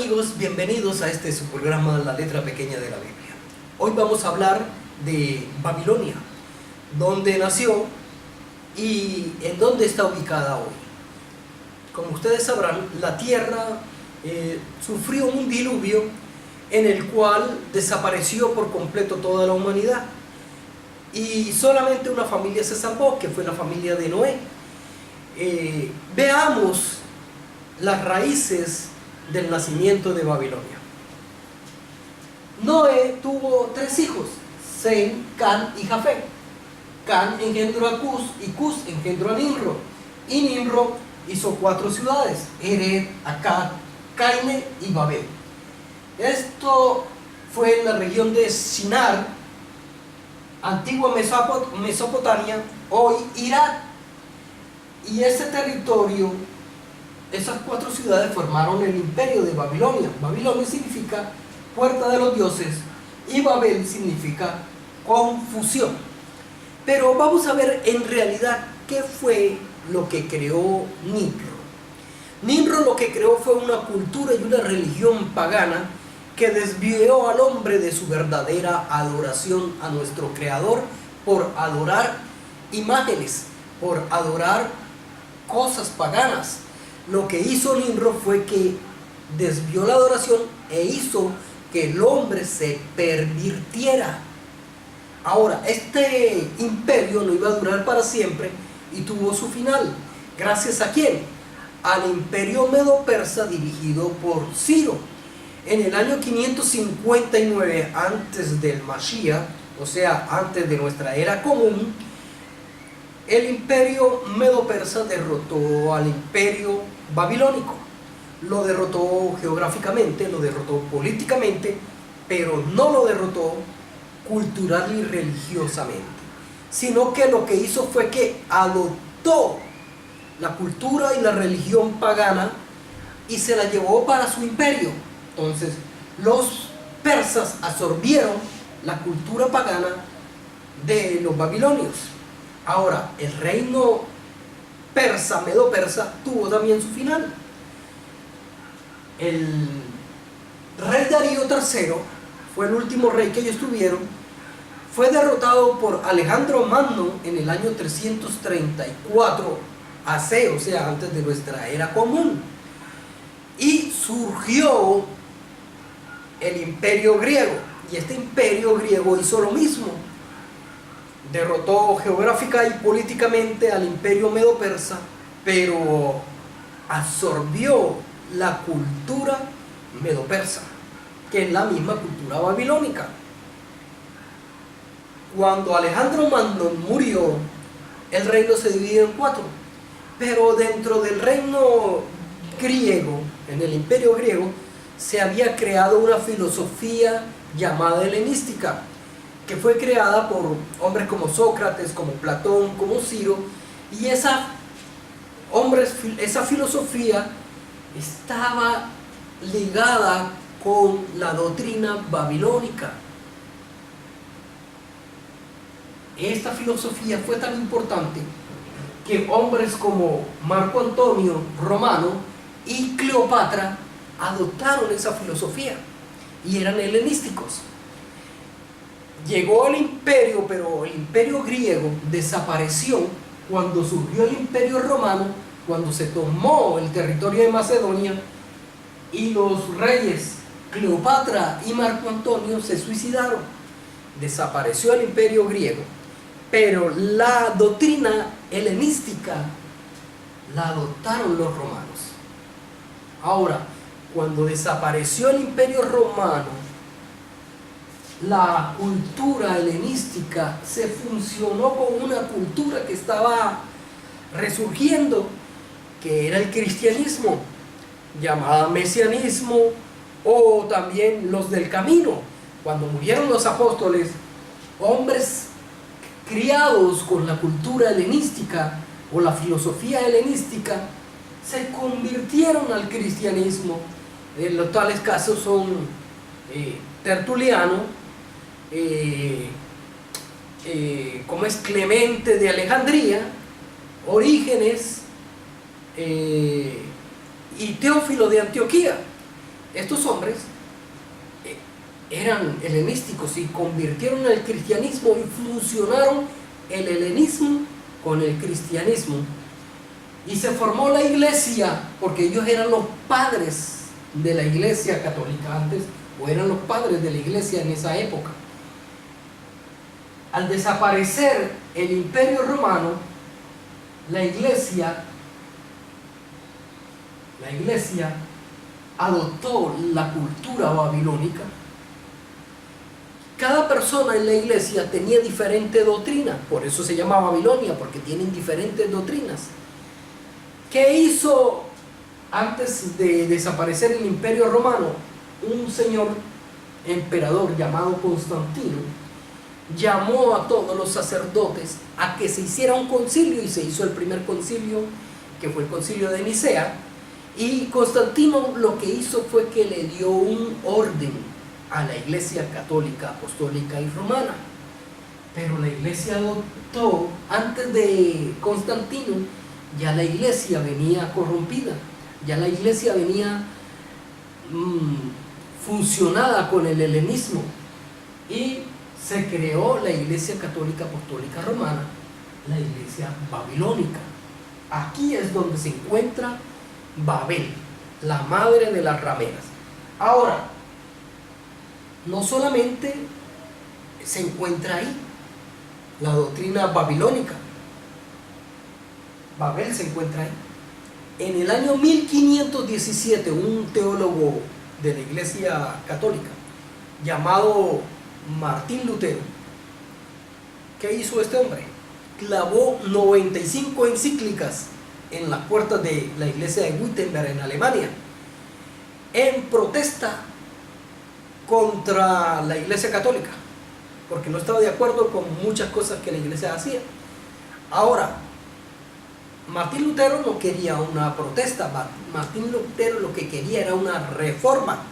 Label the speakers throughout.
Speaker 1: amigos, bienvenidos a este su programa La Letra Pequeña de la Biblia. Hoy vamos a hablar de Babilonia, dónde nació y en dónde está ubicada hoy. Como ustedes sabrán, la tierra sufrió un diluvio en el cual desapareció por completo toda la humanidad y solamente una familia se salvó, que fue la familia de Noé. Veamos las raíces del nacimiento de Babilonia. Noé tuvo 3 hijos, Sem, Can y Jafet. Can engendró a Cus y Cus engendró a Nimrod, y Nimrod hizo 4 ciudades: Ered, Akkad, Caine y Babel. Esto fue en la región de Shinar, antigua Mesopotamia, hoy Irak. Y ese territorio, esas 4 ciudades formaron el imperio de Babilonia. Babilonia significa puerta de los dioses y Babel significa confusión. Pero vamos a ver en realidad qué fue lo que creó Nimrod. Nimrod lo que creó fue una cultura y una religión pagana que desvió al hombre de su verdadera adoración a nuestro Creador por adorar imágenes, por adorar cosas paganas. Lo que hizo Nimrod fue que desvió la adoración e hizo que el hombre se pervirtiera. Ahora, este imperio no iba a durar para siempre y tuvo su final. ¿Gracias a quién? Al imperio medo-persa dirigido por Ciro. En el año 559 antes del Mashiach, o sea, antes de nuestra era común, el imperio medo-persa derrotó al imperio babilónico. Lo derrotó geográficamente, lo derrotó políticamente, pero no lo derrotó cultural y religiosamente, sino que lo que hizo fue que adoptó la cultura y la religión pagana y se la llevó para su imperio. Entonces, los persas absorbieron la cultura pagana de los babilonios. Ahora, el reino persa, medo-persa, tuvo también su final. El rey Darío III fue el último rey que ellos tuvieron. Fue derrotado por Alejandro Magno en el año 334 AC, o sea, antes de nuestra era común. Y surgió el imperio griego, y este imperio griego hizo lo mismo. Derrotó geográfica y políticamente al imperio medo-persa, pero absorbió la cultura medo-persa, que es la misma cultura babilónica. Cuando Alejandro Magno murió, el reino se dividió en 4, pero dentro del reino griego, en el imperio griego, se había creado una filosofía llamada helenística, que fue creada por hombres como Sócrates, como Platón, como Ciro, y esa filosofía estaba ligada con la doctrina babilónica. Esta filosofía fue tan importante que hombres como Marco Antonio Romano y Cleopatra adoptaron esa filosofía y eran helenísticos. Llegó el imperio, pero el imperio griego desapareció cuando surgió el imperio romano, cuando se tomó el territorio de Macedonia y los reyes Cleopatra y Marco Antonio se suicidaron. Desapareció el imperio griego, pero la doctrina helenística la adoptaron los romanos. Ahora, cuando desapareció el imperio romano, la cultura helenística se fusionó con una cultura que estaba resurgiendo, que era el cristianismo, llamada mesianismo, o también los del camino. Cuando murieron los apóstoles, hombres criados con la cultura helenística o la filosofía helenística se convirtieron al cristianismo. En los tales casos son Tertuliano, como es Clemente de Alejandría, Orígenes y Teófilo de Antioquía. Estos hombres eran helenísticos y convirtieron el cristianismo y fusionaron el helenismo con el cristianismo. Y se formó la iglesia, porque ellos eran los padres de la iglesia católica antes, o eran los padres de la iglesia en esa época. Al desaparecer el Imperio Romano, la iglesia adoptó la cultura babilónica. Cada persona en la iglesia tenía diferente doctrina, por eso se llama Babilonia, porque tienen diferentes doctrinas. ¿Qué hizo antes de desaparecer el Imperio Romano? Un señor emperador llamado Constantino llamó a todos los sacerdotes a que se hiciera un concilio, y se hizo el primer concilio, que fue el concilio de Nicea. Y Constantino lo que hizo fue que le dio un orden a la iglesia católica, apostólica y romana. Pero la iglesia adoptó, antes de Constantino, ya la iglesia venía corrompida, ya la iglesia venía fusionada con el helenismo, y se creó la iglesia católica apostólica romana, la iglesia babilónica. Aquí es donde se encuentra Babel, la madre de las rameras. Ahora, no solamente se encuentra ahí la doctrina babilónica, Babel se encuentra ahí. En el año 1517, un teólogo de la iglesia católica llamado Martín Lutero, ¿qué hizo este hombre? Clavó 95 encíclicas en las puertas de la iglesia de Wittenberg en Alemania, en protesta contra la iglesia católica, porque no estaba de acuerdo con muchas cosas que la iglesia hacía. Ahora, Martín Lutero no quería una protesta, Martín Lutero lo que quería era una reforma,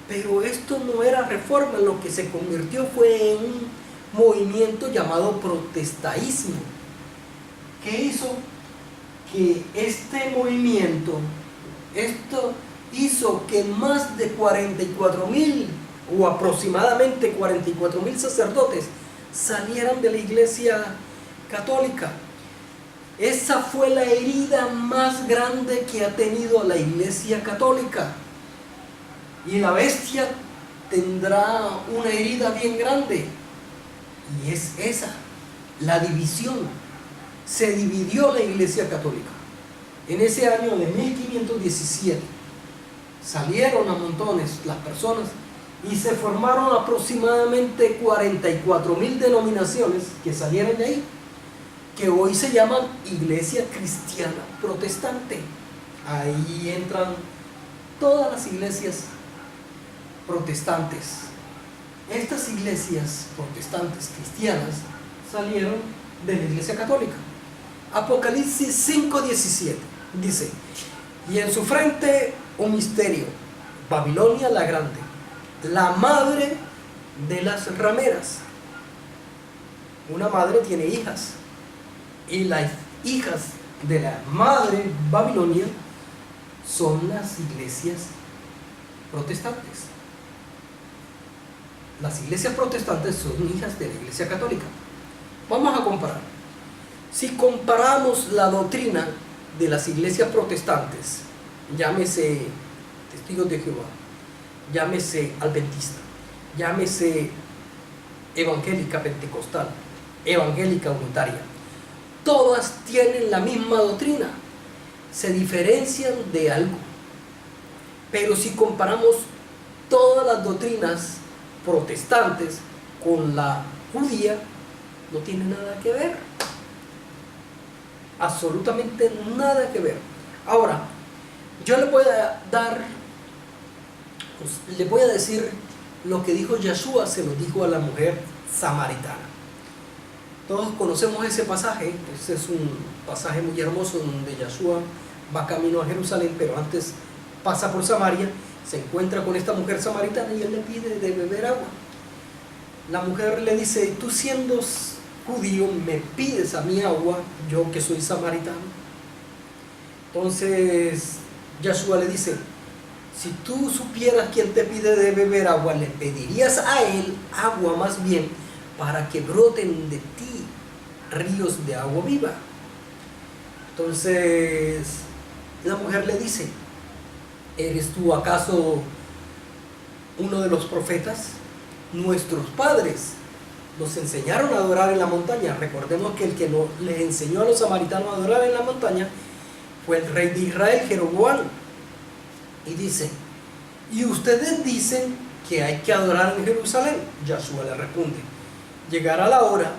Speaker 1: pero esto no era reforma, lo que se convirtió fue en un movimiento llamado protestaísmo. ¿Qué hizo? Que este movimiento, esto hizo que más de 44,000 o aproximadamente 44,000 sacerdotes salieran de la iglesia católica. Esa fue la herida más grande que ha tenido la iglesia católica, y la bestia tendrá una herida bien grande, y es esa, la división. Se dividió la iglesia católica. En ese año de 1517 salieron a montones las personas y se formaron aproximadamente 44,000 denominaciones que salieron de ahí, que hoy se llaman Iglesia Cristiana Protestante. Ahí entran todas las iglesias protestantes. Estas iglesias protestantes cristianas salieron de la iglesia católica. Apocalipsis 5:17 dice: y en su frente un misterio, Babilonia la grande, la madre de las rameras. Una madre tiene hijas, y las hijas de la madre Babilonia son las iglesias protestantes. Las iglesias protestantes son hijas de la iglesia católica. Vamos a comparar. Si comparamos la doctrina de las iglesias protestantes, llámese Testigos de Jehová, llámese Adventista, llámese Evangélica Pentecostal, Evangélica Unitaria, todas tienen la misma doctrina, se diferencian de algo. Pero si comparamos todas las doctrinas protestantes con la judía, no tiene nada que ver, absolutamente nada que ver. Ahora, yo le voy a decir lo que dijo Yeshua, se lo dijo a la mujer samaritana. Todos conocemos ese pasaje. Ese es un pasaje muy hermoso donde Yeshua va camino a Jerusalén, pero antes pasa por Samaria, se encuentra con esta mujer samaritana y él le pide de beber agua. La mujer le dice: tú siendo judío me pides a mí agua, yo que soy samaritano. Entonces Yeshua le dice: Si tú supieras quién te pide de beber agua, le pedirías a él agua más bien, para que broten de ti ríos de agua viva. Entonces la mujer le dice: ¿eres tú acaso uno de los profetas? Nuestros padres nos enseñaron a adorar en la montaña. Recordemos que el que les enseñó a los samaritanos a adorar en la montaña fue el rey de Israel, Jeroboam. Y dice: ¿y ustedes dicen que hay que adorar en Jerusalén? Yahshua le responde: llegará la hora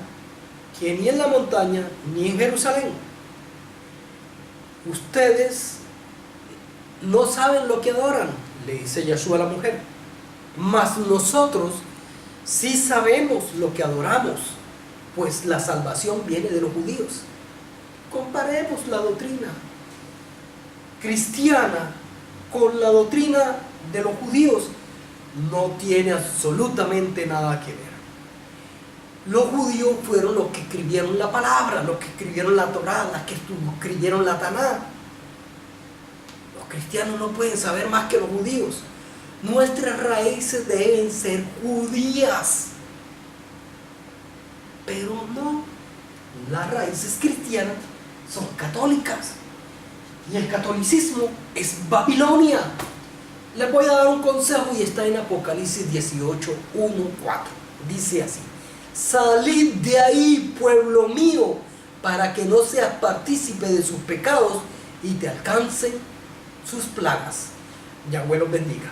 Speaker 1: que ni en la montaña ni en Jerusalén ustedes no saben lo que adoran, le dice Yahshua a la mujer, mas nosotros sí sabemos lo que adoramos, pues la salvación viene de los judíos. Comparemos la doctrina cristiana con la doctrina de los judíos. No tiene absolutamente nada que ver. Los judíos fueron los que escribieron la palabra, los que escribieron la Torá, los que escribieron la Taná. Los cristianos no pueden saber más que los judíos. Nuestras raíces deben ser judías, pero no, las raíces cristianas son católicas y el catolicismo es Babilonia. Les voy a dar un consejo y está en Apocalipsis 18, 1, 4. Dice así: salid de ahí, pueblo mío, para que no seas partícipe de sus pecados y te alcancen sus plagas. Yahweh los bendiga.